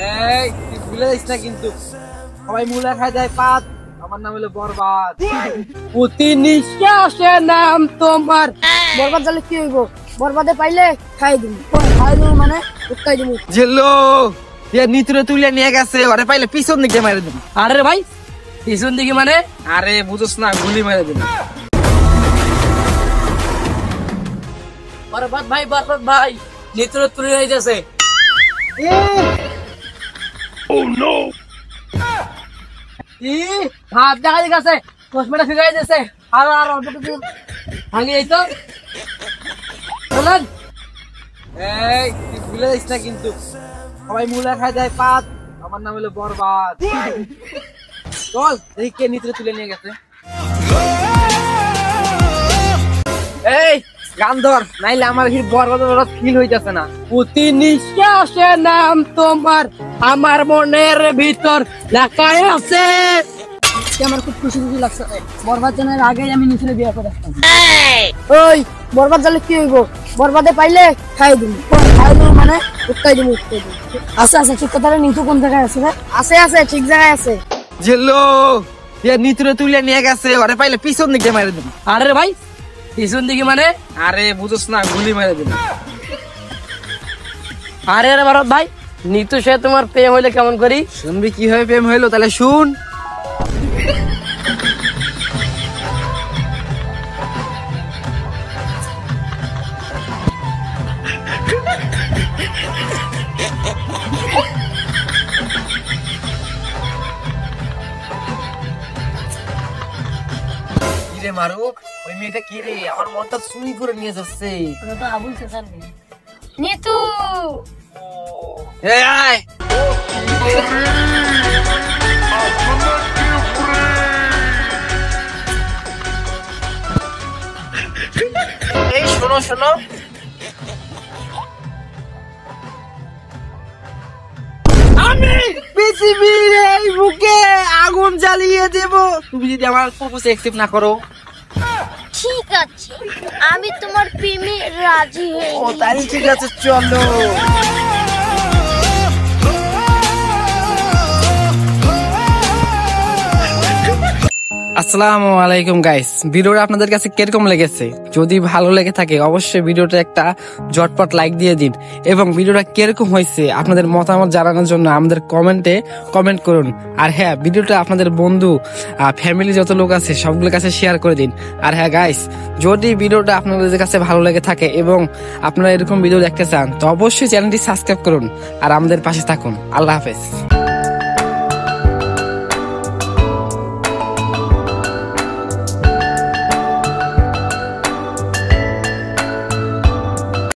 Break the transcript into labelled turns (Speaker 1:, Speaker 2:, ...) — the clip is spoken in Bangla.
Speaker 1: এই তুই ভুলে যাস না কিন্তু সবাই মুলা খাই যায় পাত, আমার নাম হলো বরবাদ।
Speaker 2: প্রতি নিঃশ্বাসে নাম তোমার। বরবাদ জালে কি হইব? বরবাদে পাইলে খাই দিন, খাই দিন মানে উত্তাই দিন।
Speaker 1: জেলো নিতুরে তুলে নিয়ে গেছে, ওরে পাইলে পিছন দিকে মেরে দিন।
Speaker 2: আরে ভাই পিছন দিকে মানে?
Speaker 1: আরে বুঝোস না, গুলি মেরে দিন।
Speaker 2: বরবাদ ভাই নিতুরে তুলে নিয়ে যাচ্ছে। হাত দেখা গেছে, চশমাটা ফিরে যাচ্ছে। আর অল্প কিছু ভাঙি এই তো চলেন।
Speaker 1: এই তুই ভুলে যাস না কিন্তু সবাই মুলা খাই যায় পাত, আমার নাম হলো বরবাদ। চল দেখি কে নিতুরে তুলে নিয়ে গেছে। এই গান ধর, নাইলে আমার বরবাদ ফিল হইতেছে না।
Speaker 2: প্রতি নিঃশ্বাসে নাম তোমার আমার মনের ভিতর লেখায় আছে। আমার খুব খুশি লাগছে। বরবাদ জানার আগেই আমি নিচে বিয়ে করে আসতাম। ওই বরবাদ জালে কি হইব? বরবাদে পাইলে খাই দিন, খাই দিন মানে উত্তাই দিন। আচ্ছা ঠিক কথা। নিতু কোন জায়গায় আছে? আছে ঠিক জায়গায় আছে।
Speaker 1: জেলো নিতুরে তুলে নিয়ে গেছে, ওরে পাইলে পিছন দিকে মেরে দিন।
Speaker 2: আরে ভাই পিছন দিকে মানে?
Speaker 1: আরে বুঝোস না, গুলি মেরে দিন।
Speaker 2: আরে বরবাদ ভাই, নিতু সে তোমার প্রেম হইলে কেমন করি?
Speaker 1: শুনবি কিভাবে প্রেম হইলো? তাহলে শুন। মারুক, ওই মেয়েটা কি রে? আমার মনটা চুরি করে নিয়ে যাচ্ছে।
Speaker 2: নিতু
Speaker 1: এই শোনো আমি পৃথিবীর এই বুকে আগুন জ্বালিয়ে দেব তুমি যদি আমার প্রপোজ অ্যাকসেপ্ট না করো।
Speaker 3: ঠিক আছে, আমি তোমার প্রেমে রাজি হই।
Speaker 1: ও তাই ঠিক আছে, চলো। আসসালামু আলাইকুম গাইস, ভিডিওটা আপনাদের কাছে কিরকম লেগেছে? যদি ভালো লেগে থাকে অবশ্যই ভিডিওটা একটা ঝটপট লাইক দিয়ে দিন, এবং ভিডিওটা কিরকম হয়েছে আপনাদের মতামত জানানোর জন্য আমাদের কমেন্টে কমেন্ট করুন। আর হ্যাঁ, ভিডিওটা আপনাদের বন্ধু ফ্যামিলি যত লোক আছে সবগুলোর কাছে শেয়ার করে দিন। আর হ্যাঁ গাইস, যদি ভিডিওটা আপনাদের কাছে ভালো লেগে থাকে এবং আপনারা এরকম ভিডিও দেখতে চান তো অবশ্যই চ্যানেলটি সাবস্ক্রাইব করুন আর আমাদের পাশে থাকুন। আল্লাহ হাফেজ।